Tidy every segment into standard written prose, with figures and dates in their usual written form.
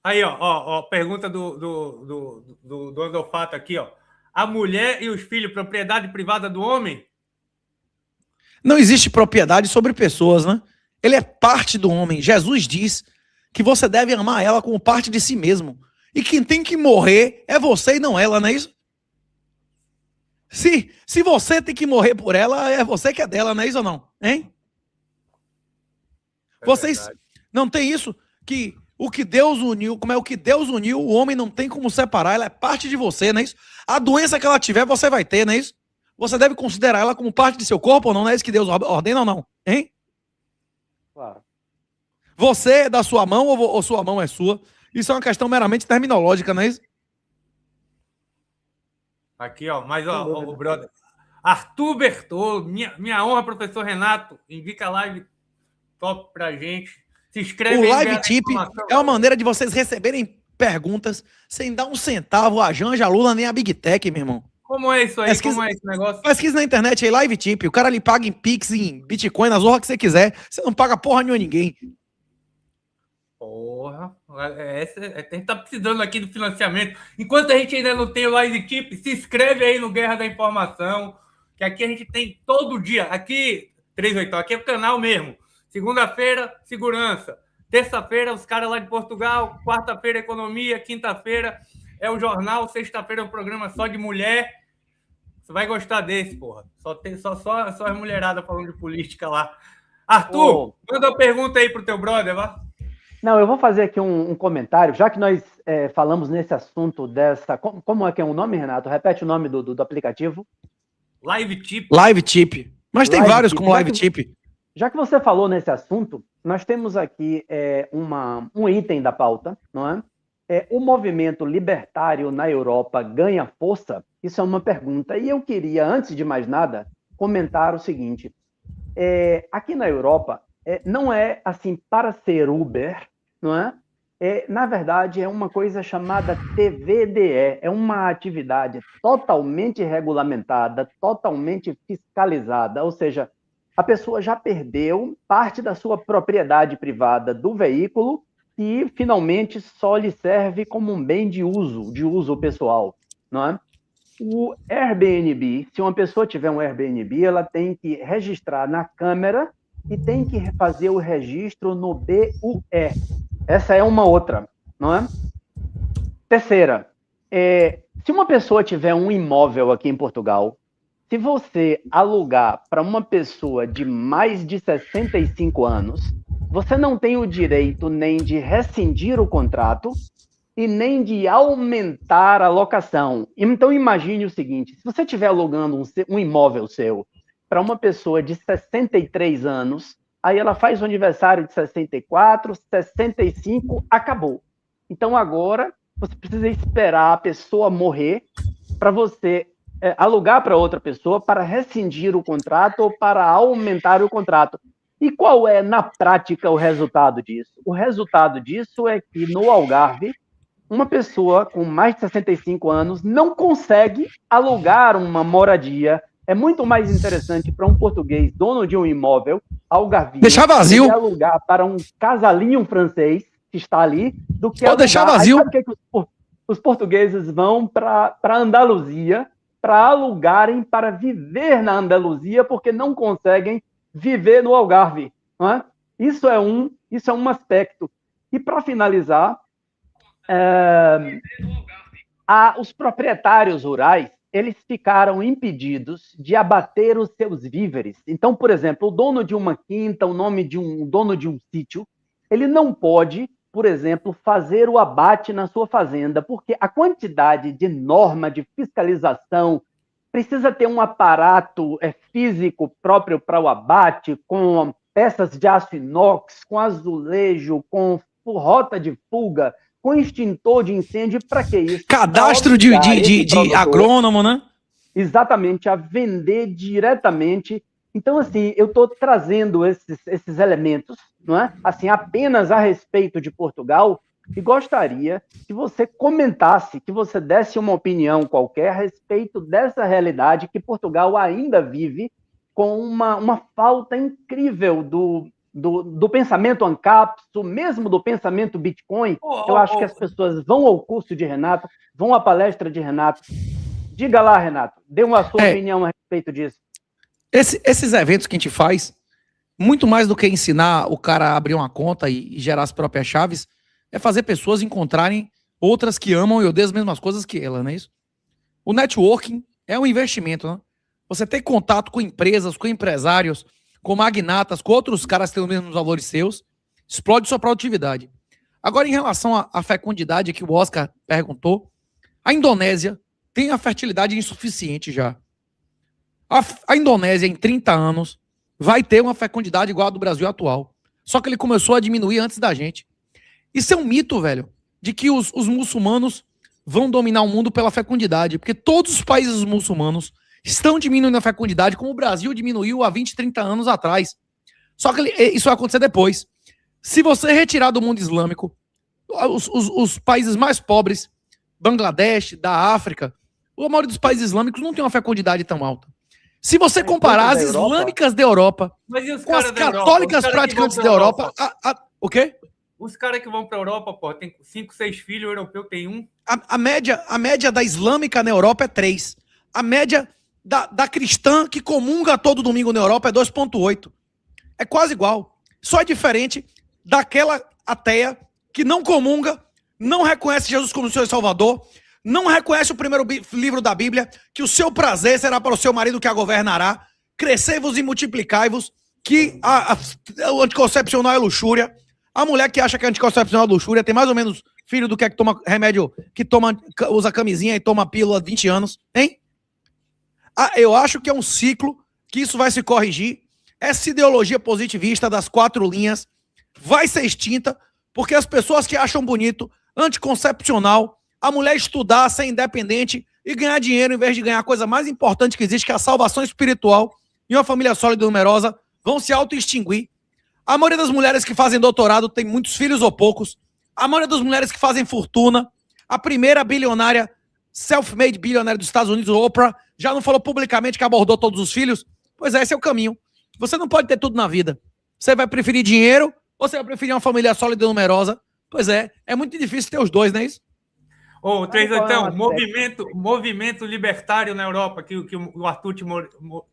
Aí, ó, pergunta do Andofato aqui, ó. A mulher e os filhos, propriedade privada do homem? Não existe propriedade sobre pessoas, né? Ele é parte do homem. Jesus diz que você deve amar ela como parte de si mesmo. E quem tem que morrer é você e não ela, não é isso? Se você tem que morrer por ela, é você que é dela, não é isso ou não? Hein? Vocês não tem isso? Que o que Deus uniu, como é o que Deus uniu, o homem não tem como separar, ela é parte de você, não é isso? A doença que ela tiver, você vai ter, não é isso? Você deve considerar ela como parte de seu corpo ou não? Não é isso que Deus ordena ou não? Hein? Claro. Você é da sua mão ou sua mão é sua? Isso é uma questão meramente terminológica, não é isso? Aqui, ó, mas ó, o brother. Arthur Bertolo, minha honra, professor Renato. Indica a live top pra gente. Se inscreve o aí. O Live Tip é uma maneira de vocês receberem perguntas sem dar um centavo a Janja, a Lula, nem a Big Tech, meu irmão. Como é isso aí? Como é esse negócio? Pesquisa na internet aí, Live Tip. O cara lhe paga em Pix, em Bitcoin, nas horas que você quiser. Você não paga porra nenhuma a ninguém. Porra. A gente tá precisando aqui do financiamento. Enquanto a gente ainda não tem o Live Tip, se inscreve aí no Guerra da Informação, que aqui a gente tem todo dia. Aqui, 38, aqui é o canal mesmo. Segunda-feira, segurança. Terça-feira, os caras lá de Portugal. Quarta-feira, economia. Quinta-feira é o jornal. Sexta-feira é um programa só de mulher. Você vai gostar desse, porra. Só as mulheradas falando de política lá. Arthur, manda uma pergunta aí pro teu brother, vá. Não, eu vou fazer aqui um comentário, já que nós falamos nesse assunto dessa... Como é que é o nome, Renato? Repete o nome do aplicativo. Live Tip. Live Tip. Mas tem vários como Live Tip. Já que você falou nesse assunto, nós temos aqui um item da pauta, não é? O movimento libertário na Europa ganha força? Isso é uma pergunta. E eu queria, antes de mais nada, comentar o seguinte. Aqui na Europa, não é assim para ser Uber, não é? Na verdade, é uma coisa chamada TVDE. É uma atividade totalmente regulamentada, totalmente fiscalizada, ou seja, a pessoa já perdeu parte da sua propriedade privada do veículo e, finalmente, só lhe serve como um bem de uso pessoal, não é? O Airbnb, se uma pessoa tiver um Airbnb, ela tem que registrar na Câmara e tem que fazer o registro no BUE. Essa é uma outra, não é? Terceira, se uma pessoa tiver um imóvel aqui em Portugal, se você alugar para uma pessoa de mais de 65 anos, você não tem o direito nem de rescindir o contrato e nem de aumentar a locação. Então, imagine o seguinte, se você estiver alugando um imóvel seu para uma pessoa de 63 anos, aí ela faz o aniversário de 64, 65, acabou. Então, agora, você precisa esperar a pessoa morrer para você alugar para outra pessoa para rescindir o contrato ou para aumentar o contrato. E qual é, na prática, o resultado disso? O resultado disso é que, no Algarve, uma pessoa com mais de 65 anos não consegue alugar uma moradia. É muito mais interessante para um português, dono de um imóvel, algarvio, deixar vazio, alugar para um casalinho francês que está ali, do que alugar. Deixar vazio. Aí, sabe o que os portugueses vão para Andaluzia para alugarem para viver na Andaluzia, porque não conseguem viver no Algarve. Não é? Isso é um aspecto. E, para finalizar, os proprietários rurais, eles ficaram impedidos de abater os seus víveres. Então, por exemplo, o dono de uma quinta, o dono de um sítio, ele não pode, por exemplo, fazer o abate na sua fazenda, porque a quantidade de norma, de fiscalização, precisa ter um aparato físico próprio para o abate, com peças de aço inox, com azulejo, com rota de fuga, com extintor de incêndio, para que isso? Cadastro de agrônomo, né? Exatamente, a vender diretamente. Então, assim, eu estou trazendo esses elementos, não é? Assim, apenas a respeito de Portugal, e gostaria que você comentasse, que você desse uma opinião qualquer a respeito dessa realidade que Portugal ainda vive com uma falta incrível do pensamento Ancapso, mesmo do pensamento Bitcoin, eu acho que as pessoas vão ao curso de Renato, vão à palestra de Renato. Diga lá, Renato, dê uma sua opinião a respeito disso. Esses eventos que a gente faz, muito mais do que ensinar o cara a abrir uma conta e gerar as próprias chaves, é fazer pessoas encontrarem outras que amam e odeiam as mesmas coisas que ela, não é isso? O networking é um investimento, né? Você ter contato com empresas, com empresários, com magnatas, com outros caras que têm os mesmos valores seus, explode sua produtividade. Agora, em relação à fecundidade que o Oscar perguntou, a Indonésia tem a fertilidade insuficiente já. A Indonésia, em 30 anos, vai ter uma fecundidade igual a do Brasil atual. Só que ele começou a diminuir antes da gente. Isso é um mito, velho, de que os muçulmanos vão dominar o mundo pela fecundidade, porque todos os países muçulmanos estão diminuindo a fecundidade, como o Brasil diminuiu há 20, 30 anos atrás. Só que isso vai acontecer depois. Se você retirar do mundo islâmico os países mais pobres, Bangladesh, da África, a maioria dos países islâmicos não tem uma fecundidade tão alta. Se você comparar as islâmicas da Europa com as católicas praticantes da Europa, o quê? Os caras que vão para a Europa, pô, tem 5, 6 filhos, o europeu tem 1. A média da islâmica na Europa é 3. A média da cristã que comunga todo domingo na Europa é 2,8. É quase igual. Só é diferente daquela ateia que não comunga, não reconhece Jesus como seu Salvador, não reconhece o primeiro livro da Bíblia, que o seu prazer será para o seu marido que a governará, crescei-vos e multiplicai-vos, que o anticoncepção não é luxúria. A mulher que acha que a anticoncepção é luxúria tem mais ou menos filho do que toma remédio, usa camisinha e toma pílula há 20 anos, hein? Eu acho que é um ciclo que isso vai se corrigir. Essa ideologia positivista das 4 linhas vai ser extinta, porque as pessoas que acham bonito, anticoncepcional, a mulher estudar, ser independente e ganhar dinheiro em vez de ganhar a coisa mais importante que existe, que é a salvação espiritual, e uma família sólida e numerosa, vão se auto-extinguir. A maioria das mulheres que fazem doutorado tem muitos filhos ou poucos. A maioria das mulheres que fazem fortuna, a primeira bilionária, self-made bilionária dos Estados Unidos, Oprah, já não falou publicamente que abordou todos os filhos? Pois é, esse é o caminho. Você não pode ter tudo na vida. Você vai preferir dinheiro ou você vai preferir uma família sólida e numerosa? Pois é muito difícil ter os dois, não é isso? Ô, então, movimento libertário na Europa, que o Arthur perguntou.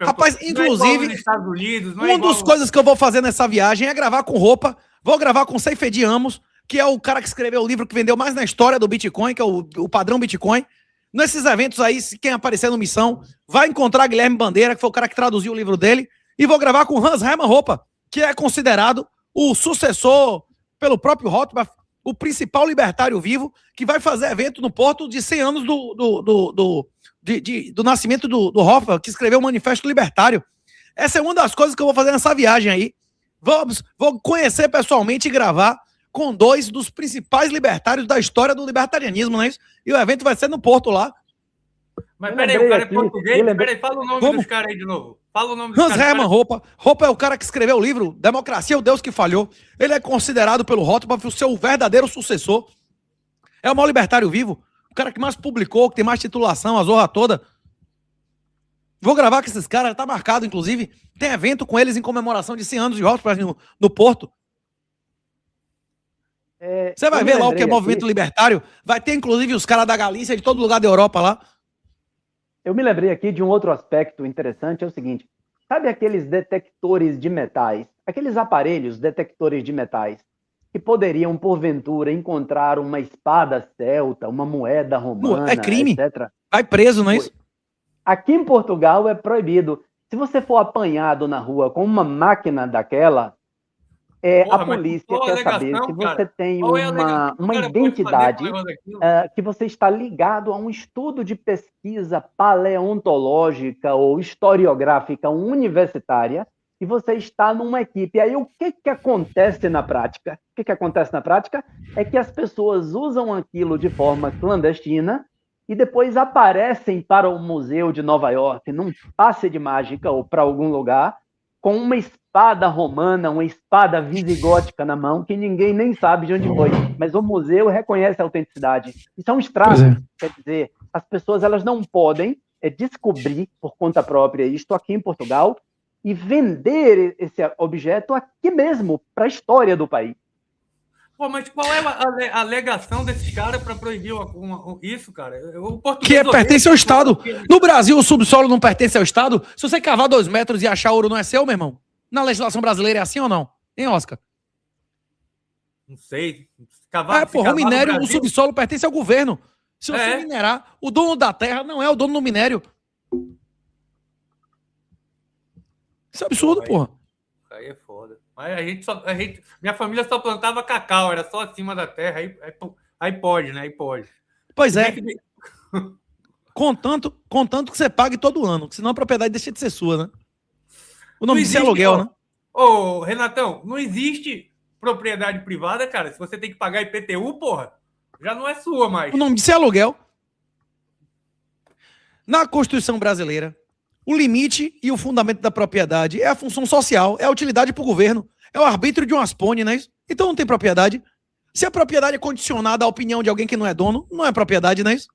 Rapaz, inclusive, nos Estados Unidos, uma das coisas que eu vou fazer nessa viagem é gravar com roupa. Vou gravar com Seifedi Amos, que é o cara que escreveu o livro que vendeu mais na história do Bitcoin, que é o padrão Bitcoin. Nesses eventos aí, se quem aparecer no Missão, vai encontrar Guilherme Bandeira, que foi o cara que traduziu o livro dele, e vou gravar com Hans Hermann Hoppe, que é considerado o sucessor, pelo próprio Rothbard, o principal libertário vivo, que vai fazer evento no Porto de 100 anos do nascimento do Hoffa, que escreveu o Manifesto Libertário. Essa é uma das coisas que eu vou fazer nessa viagem aí. Vou conhecer pessoalmente e gravar com 2 dos principais libertários da história do libertarianismo, não é isso? E o evento vai ser no Porto lá. Mas peraí, o cara é português? Peraí, fala o nome dos caras aí de novo. Fala o nome dos Hans Hermann Hoppe. Hoppe é o cara que escreveu o livro Democracia, o Deus que Falhou. Ele é considerado pelo Rothbard o seu verdadeiro sucessor. É o maior libertário vivo. O cara que mais publicou, que tem mais titulação, a zorra toda. Vou gravar com esses caras, tá marcado, inclusive. Tem evento com eles em comemoração de 100 anos de Rothbard no Porto. Você vai ver lá o que é movimento libertário. Vai ter, inclusive, os caras da Galícia, de todo lugar da Europa lá. Eu me lembrei aqui de um outro aspecto interessante, é o seguinte. Sabe aqueles detectores de metais? Aqueles aparelhos detectores de metais que poderiam, porventura, encontrar uma espada celta, uma moeda romana, é crime. etc. Vai preso, não é isso? Aqui em Portugal é proibido. Se você for apanhado na rua com uma máquina daquela, a polícia quer saber se você tem uma identidade, que você está ligado a um estudo de pesquisa paleontológica ou historiográfica universitária, e você está numa equipe. E aí o que acontece na prática? O que acontece na prática é que as pessoas usam aquilo de forma clandestina e depois aparecem para o Museu de Nova York, num passe de mágica ou para algum lugar, com uma espada romana, uma espada visigótica na mão, que ninguém nem sabe de onde foi. Mas o museu reconhece a autenticidade. Isso é um estrago. Quer dizer, as pessoas elas não podem descobrir por conta própria isto aqui em Portugal. e vender esse objeto aqui mesmo, para a história do país. Pô, mas qual é a alegação desses caras para proibir isso, cara? Que pertence ao Estado. No Brasil, o subsolo não pertence ao Estado? Se você cavar 2 metros e achar ouro, não é seu, meu irmão? Na legislação brasileira é assim ou não? Hein, Oscar? Não sei. O minério, o subsolo pertence ao governo. Se você minerar, o dono da terra não é o dono do minério. Isso é absurdo, porra. Aí é foda. Mas minha família só plantava cacau, era só acima da terra. Aí pode, né? Aí pode. Pois é. Contanto que você pague todo ano, senão a propriedade deixa de ser sua, né? O nome disso é aluguel, né? Ô, Renatão, não existe propriedade privada, cara. Se você tem que pagar IPTU, porra, já não é sua mais. O nome disso é aluguel. Na Constituição brasileira, o limite e o fundamento da propriedade é a função social, é a utilidade para o governo, é o arbítrio de um aspone, não é isso? Então não tem propriedade. Se a propriedade é condicionada à opinião de alguém que não é dono, não é propriedade, não é isso?